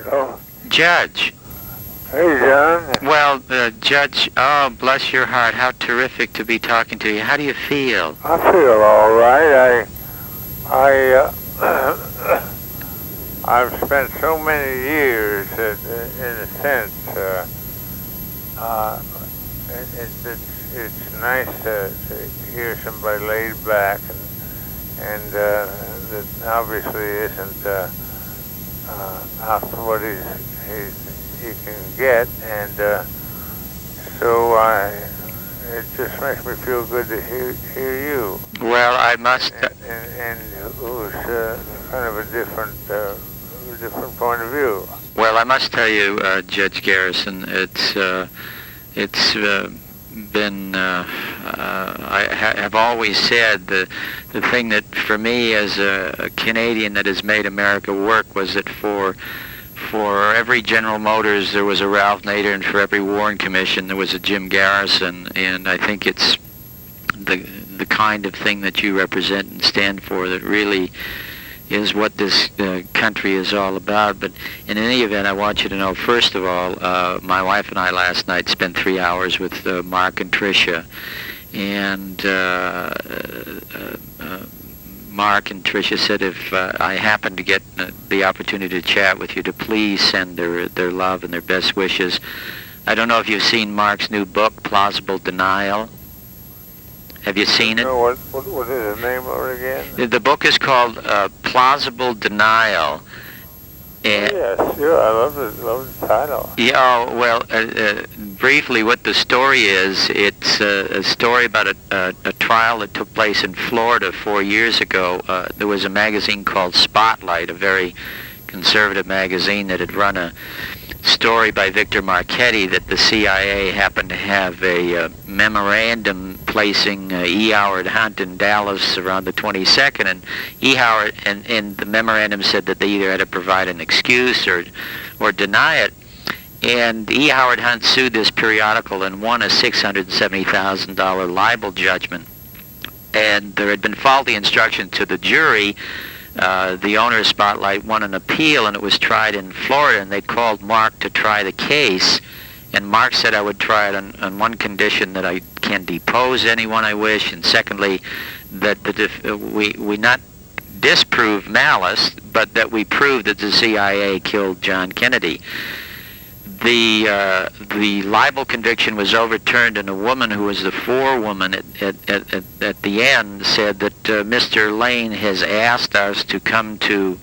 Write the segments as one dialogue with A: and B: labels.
A: Hello?
B: Judge.
A: Hey, John.
B: Well, Judge, oh, bless your heart. How terrific to be talking to you. How do you feel?
A: I feel all right. I've spent so many years, in a sense, it's nice to hear somebody laid back and that obviously isn't after what he can get, and so it just makes me feel good to hear you.
B: Well, I must.
A: And who's kind of a different point of view.
B: Well, I must tell you, Judge Garrison, it's been. I have always said the thing that for me as a Canadian that has made America work was that for every General Motors there was a Ralph Nader, and for every Warren Commission there was a Jim Garrison, and I think it's the kind of thing that you represent and stand for that really is what this country is all about. But in any event, I want you to know, first of all, my wife and I last night spent 3 hours with Mark and Tricia, and Mark and Tricia said if I happened to get the opportunity to chat with you, to please send their love and their best wishes. I don't know if you've seen Mark's new book, Plausible Denial. Have you seen it?
A: No, what is the name of it again?
B: The book is called Plausible Denial.
A: Yes, sure. I love the title.
B: Yeah, well, briefly what the story is, it's a story about a trial that took place in Florida 4 years ago. There was a magazine called Spotlight, a very conservative magazine that had run a story by Victor Marchetti that the CIA happened to have a memorandum placing E. Howard Hunt in Dallas around the 22nd, and E. Howard and the memorandum said that they either had to provide an excuse or deny it. And E. Howard Hunt sued this periodical and won a $670,000 libel judgment. And there had been faulty instruction to the jury. The owner of Spotlight won an appeal, and it was tried in Florida, and they called Mark to try the case. And Mark said I would try it on one condition, that I can depose anyone I wish, and secondly, that we not disprove malice, but that we prove that the CIA killed John Kennedy. The libel conviction was overturned, and a woman who was the forewoman at the end said that Mr. Lane has asked us to come to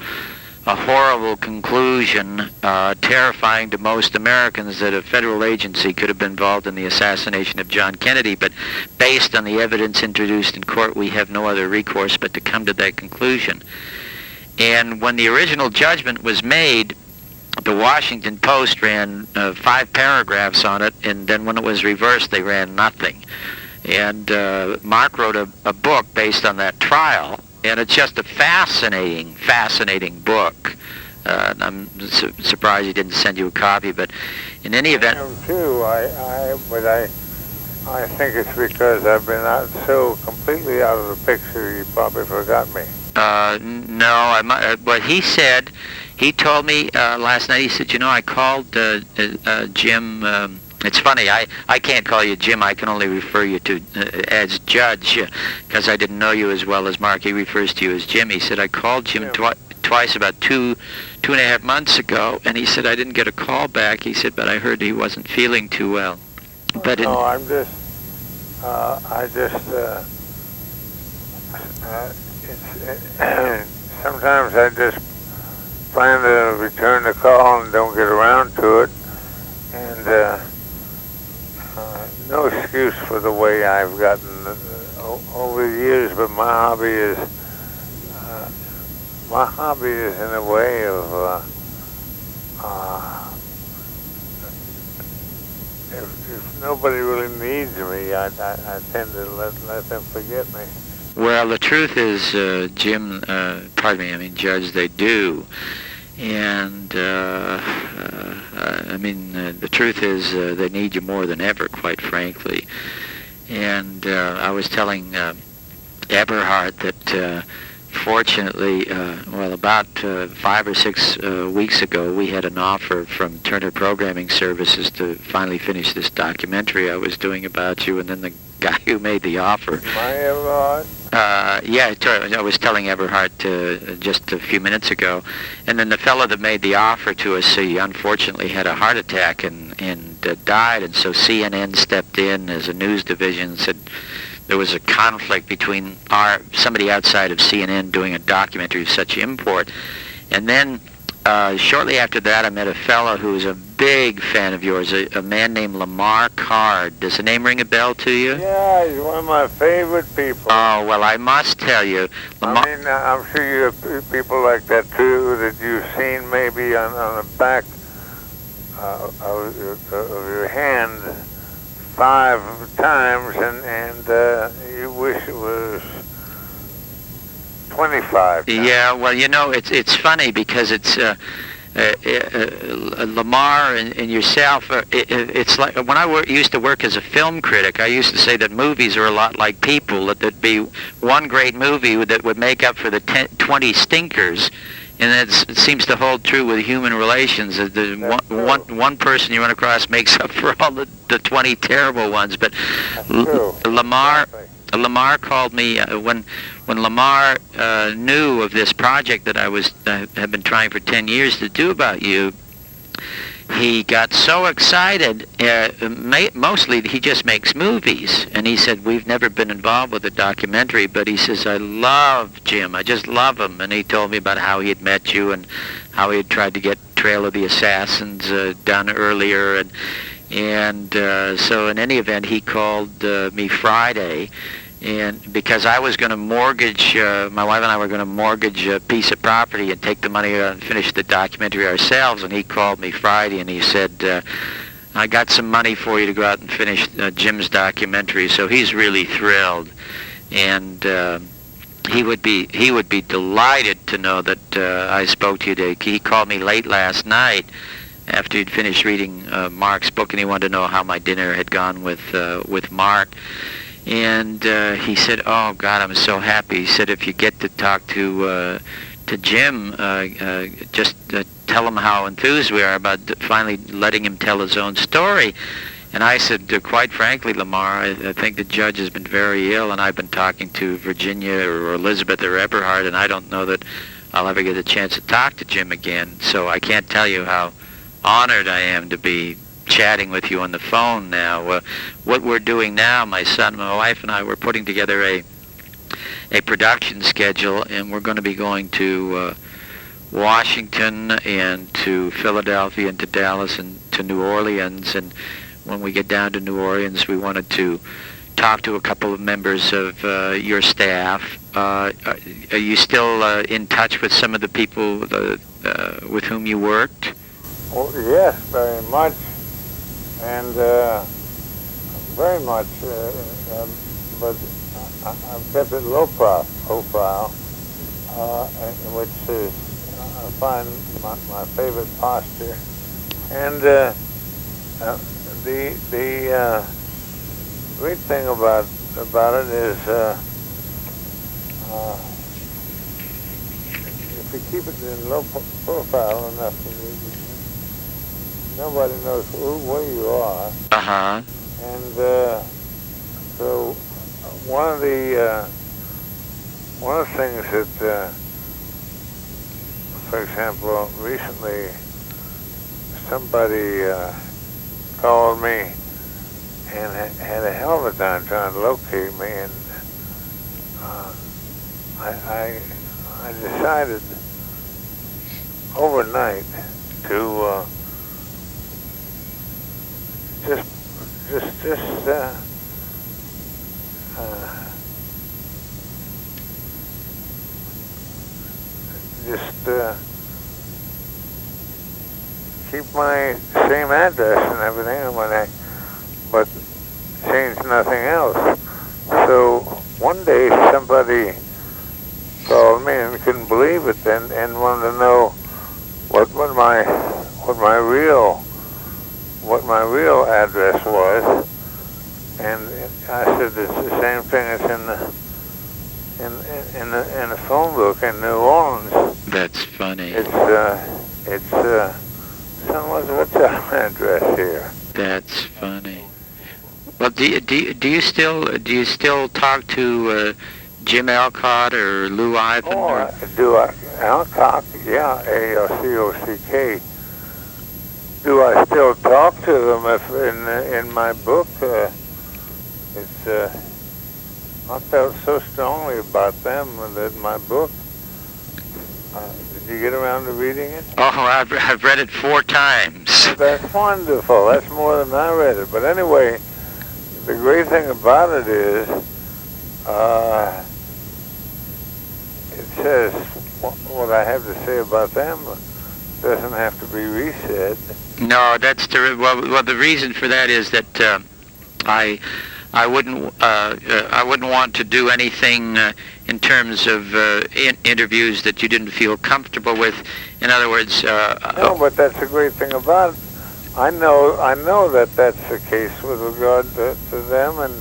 B: a horrible conclusion, terrifying to most Americans, that a federal agency could have been involved in the assassination of John Kennedy, but based on the evidence introduced in court, we have no other recourse but to come to that conclusion. And when the original judgment was made, the Washington Post ran 5 paragraphs on it, and then when it was reversed, they ran nothing. And Mark wrote a book based on that trial, and it's just a fascinating book. And I'm surprised he didn't send you a copy, but in any event...
A: I am too, but I think it's because I've been so completely out of the picture, you probably forgot me.
B: No, what he said... He told me last night, he said, I called Jim. It's funny, I can't call you Jim. I can only refer you to as Judge, because I didn't know you as well as Mark. He refers to you as Jim. He said, I called Jim twice about two and a half months ago, and he said, I didn't get a call back. He said, but I heard he wasn't feeling too well. But
A: no, sometimes I just plan to return the call and don't get around to it, and no excuse for the way I've gotten over the years, but my hobby is in a way of if nobody really needs me, I tend to let them forget me.
B: Well, the truth is, Jim, Judge, they do. And, the truth is they need you more than ever, quite frankly. And I was telling Eberhard that fortunately, about 5 or 6 weeks ago, we had an offer from Turner Programming Services to finally finish this documentary I was doing about you, and then the guy who made the offer.
A: My Everhart?
B: Yeah, I was telling Everhart just a few minutes ago, and then the fellow that made the offer to us, he unfortunately had a heart attack and died, and so CNN stepped in as a news division and said there was a conflict between somebody outside of CNN doing a documentary of such import. And then shortly after that, I met a fellow who was a big fan of yours, a man named Lamar Card. Does the name ring a bell to you?
A: Yeah, he's one of my favorite people.
B: Oh, well, I must tell you.
A: I mean, I'm sure you have people like that, too, that you've seen maybe on the back of your hand 5 times, and you wish it was 25 times.
B: Yeah, well, it's funny because it's Lamar and yourself. It's like when I used to work as a film critic, I used to say that movies are a lot like people, that there'd be one great movie that would make up for the 20 stinkers. And it seems to hold true with human relations. One person you run across makes up for all the 20 terrible ones. But Lamar called me when Lamar knew of this project that I have been trying for 10 years to do about you. He got so excited. Mostly, he just makes movies, and he said we've never been involved with a documentary. But he says I love Jim. I just love him. And he told me about how he had met you and how he had tried to get Trail of the Assassins done earlier. And so in any event, he called me Friday. And because I was going to mortgage, my wife and I were going to mortgage a piece of property and take the money and finish the documentary ourselves, and he called me Friday and he said, I got some money for you to go out and finish Jim's documentary. So he's really thrilled, and he would be delighted to know that I spoke to you today. He called me late last night after he'd finished reading Mark's book, and he wanted to know how my dinner had gone with Mark. And he said, "Oh God, I'm so happy." He said, "If you get to talk to Jim, just tell him how enthused we are about finally letting him tell his own story." And I said, "Quite frankly, Lamar, I think the judge has been very ill, and I've been talking to Virginia or Elizabeth or Eberhard, and I don't know that I'll ever get a chance to talk to Jim again. So I can't tell you how honored I am to be chatting with you on the phone now. What we're doing now, my son, my wife, and I, we're putting together a production schedule, and we're going to be going to Washington and to Philadelphia and to Dallas and to New Orleans. And when we get down to New Orleans, we wanted to talk to a couple of members of your staff. Are you still in touch with some of the people with whom you worked?
A: Oh, yes, very much. And very much, but I've kept it low profile, which is, I find my favorite posture. And the great thing about it is if you keep it in low profile enough, nobody knows where you are.
B: Uh-huh.
A: And so one of the things that, for example, recently somebody called me and had a hell of a time trying to locate me, and I decided overnight to just keep my same address and everything, but change nothing else. So one day somebody called me and couldn't believe it, and wanted to know what my real address was, and I said it's the same thing. It's in a phone book in New Orleans.
B: That's funny.
A: It's what's our address here?
B: That's funny. Well, do you still talk to Jim Alcott or Lou Ivan?
A: Oh, do I? Alcock, yeah, ALCOCK. Do I still talk to them? If in my book, it's I felt so strongly about them that my book. Did you get around to reading it?
B: Oh, I've read it 4 times.
A: That's wonderful. That's more than I read it. But anyway, the great thing about it is, it says what I have to say about them doesn't have to be resaid.
B: No, that's terrific. Well, the reason for that is that I wouldn't want to do anything in terms of interviews that you didn't feel comfortable with. In other words,
A: no, but that's the great thing about it. I know that that's the case with regard to them and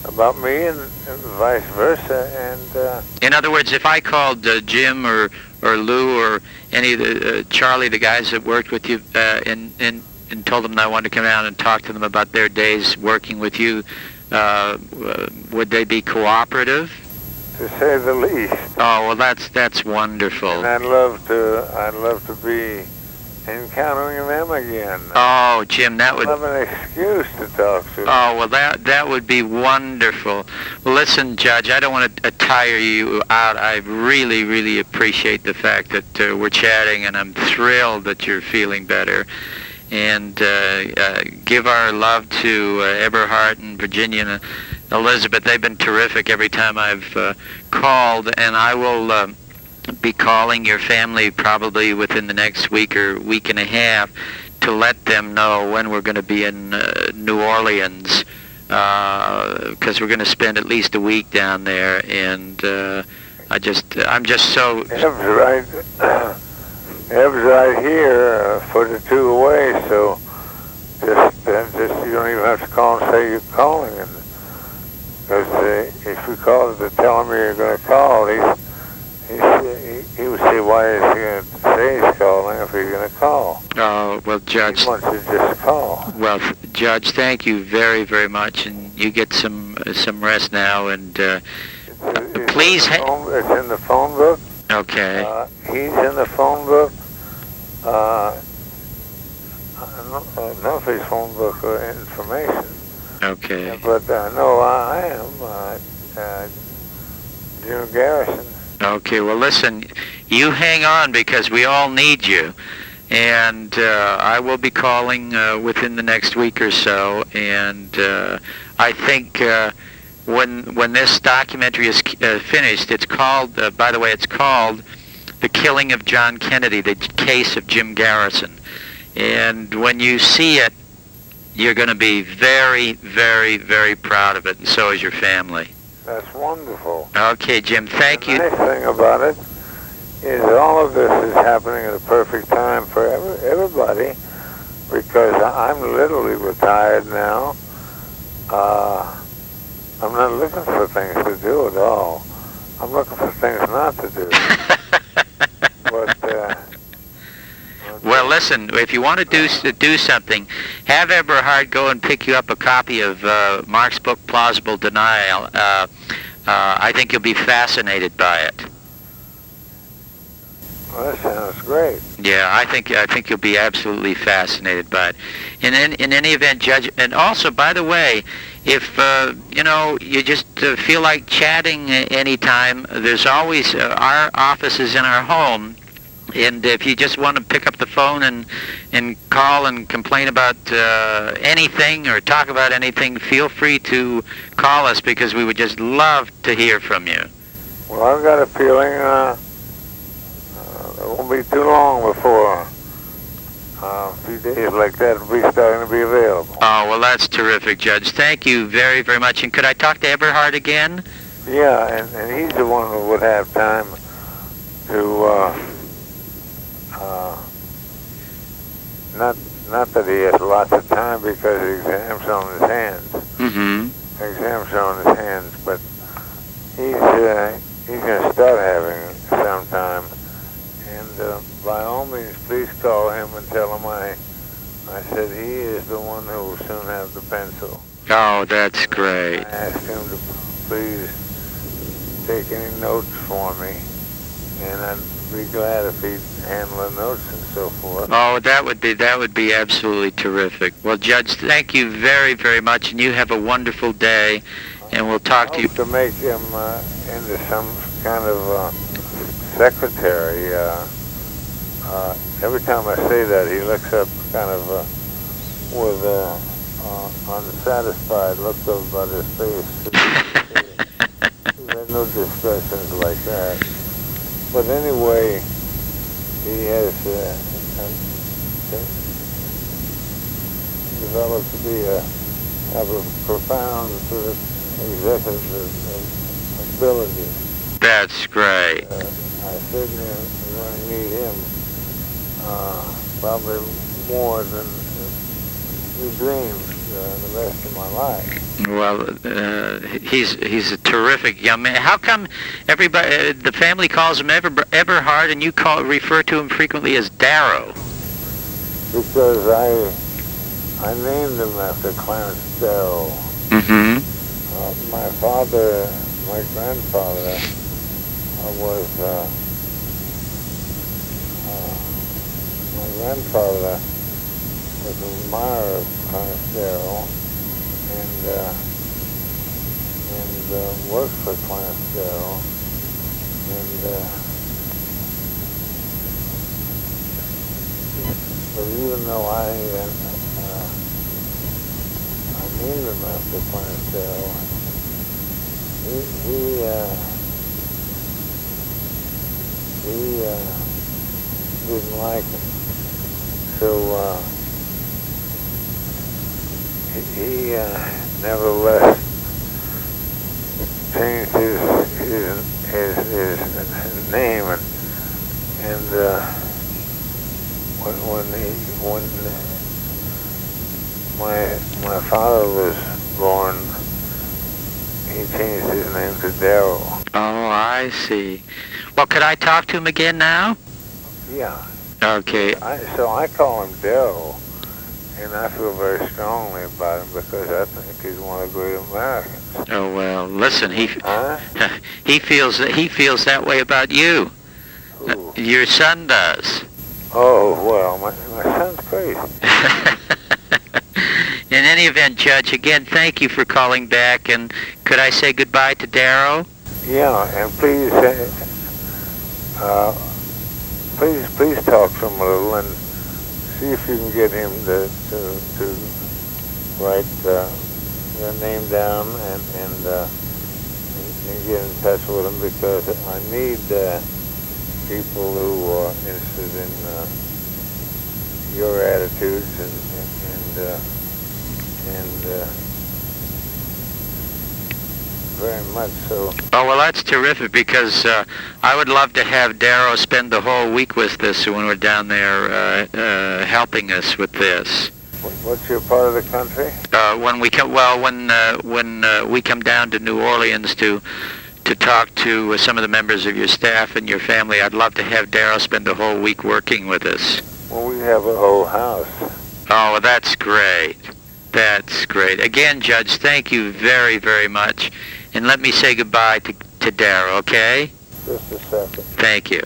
A: about me and vice versa. And
B: in other words, if I called Jim or Lou or any of the Charlie, the guys that worked with you, and told them that I wanted to come out and talk to them about their days working with you, would they be cooperative?
A: To say the least.
B: Oh, well, that's wonderful.
A: And I'd love to be encountering them again.
B: Oh, Jim, that would...
A: I'd have an excuse to talk to them.
B: Oh, well, that would be wonderful. Well, listen, Judge, I don't want to tire you out. I really, really appreciate the fact that we're chatting, and I'm thrilled that you're feeling better. And give our love to Eberhard and Virginia and Elizabeth. They've been terrific every time I've called, and I will be calling your family probably within the next week or week and a half to let them know when we're going to be in New Orleans, because we're going to spend at least a week down there, and I'm just so...
A: Eb's right here, a foot or two away, so just you don't even have to call and say you're calling. Because if you call to tell him you're going to call, he would say, why is he going to say he's calling if he's going to call?
B: Oh, well, Judge...
A: He wants to just call.
B: Well, Judge, thank you very, very much, and you get some rest now, and please...
A: It's in the phone book.
B: Okay.
A: He's in the phone book. I don't know if he's phone book information.
B: Okay.
A: But no, I am Jim Garrison.
B: Okay, well, listen, you hang on because we all need you. And I will be calling within the next week or so. And I think when this documentary is finished, it's called, by the way, it's called The Killing of John Kennedy, the Case of Jim Garrison. And when you see it, you're going to be very, very, very proud of it, and so is your family.
A: That's wonderful.
B: Okay, Jim, thank you.
A: The nice thing about it is all of this is happening at a perfect time for everybody, because I'm literally retired now. I'm not looking for things to do at all. I'm looking for things not to do.
B: Well, listen, if you want to do something, have Eberhard go and pick you up a copy of Mark's book, Plausible Denial. I think you'll be fascinated by it.
A: Well, that sounds great.
B: Yeah, I think you'll be absolutely fascinated by it. In any event, Judge, and also, by the way, if you just feel like chatting anytime, there's always our office is in our home. And if you just want to pick up the phone and call and complain about anything or talk about anything, feel free to call us, because we would just love to hear from you.
A: Well, I've got a feeling it won't be too long before a few days like that will be starting to be available.
B: Oh, well, that's terrific, Judge. Thank you very, very much. And could I talk to Eberhard again?
A: Yeah, and he's the one who would have time to... Not that he has lots of time, because the exam's on his hands.
B: Mm-hmm.
A: The exam's on his hands, but he's going to start having it sometime. And by all means, please call him and tell him I said he is the one who will soon have the pencil.
B: Oh, that's great.
A: I asked him to please take any notes for me, and I'd be glad if he'd handle the notes and so forth.
B: Oh, that would be absolutely terrific. Well, Judge, thank you very, very much, and you have a wonderful day, and we'll talk to you.
A: I hope to make him into some kind of secretary. Every time I say that, he looks up kind of with unsatisfied look about his face. He had no discussions like that. But anyway, he has developed to be have a profound sort of executive ability.
B: That's great.
A: I certainly am going to need him probably more than we dreamed the rest of my life.
B: Well, he's a terrific young man. How come everybody, the family calls him Eberhard, and you refer to him frequently as Darrow?
A: Because I named him after Clarence Darrow.
B: Mm-hmm.
A: My grandfather was an admirer of Clarence Darrow and worked for Clarence Darrow, but even though I named him after Clarence Darrow, he didn't like it. So he nevertheless changed his name, and when my father was born, he changed his name to Darrow.
B: Oh, I see. Well, could I talk to him again now?
A: Yeah.
B: Okay.
A: So I call him Darrow, and I feel very strongly about him because I think he's one of the great Americans.
B: Oh well, listen, he feels that way about you.
A: Ooh.
B: Your son does.
A: Oh well, my son's crazy.
B: In any event, Judge, again, thank you for calling back, and could I say goodbye to Darrow?
A: Yeah, and please talk to him a little and see if you can get him to write your name down and get in touch with him, because I need people who are interested in your attitudes and very much so.
B: Oh, well, that's terrific, because I would love to have Darrow spend the whole week with us when we're down there helping us with this.
A: What's your part of the country?
B: When we come, when we come down to New Orleans to talk to some of the members of your staff and your family, I'd love to have Darrow spend the whole week working with us.
A: Well, we have a whole house.
B: Oh, well, that's great. That's great. Again, Judge, thank you very, very much. And let me say goodbye to Darrow, okay?
A: Just a second.
B: Thank you.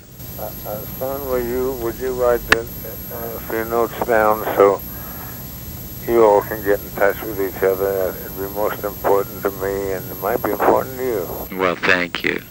A: Son, would you write a few notes down so you all can get in touch with each other? It'd be most important to me, and it might be important to you.
B: Well, thank you.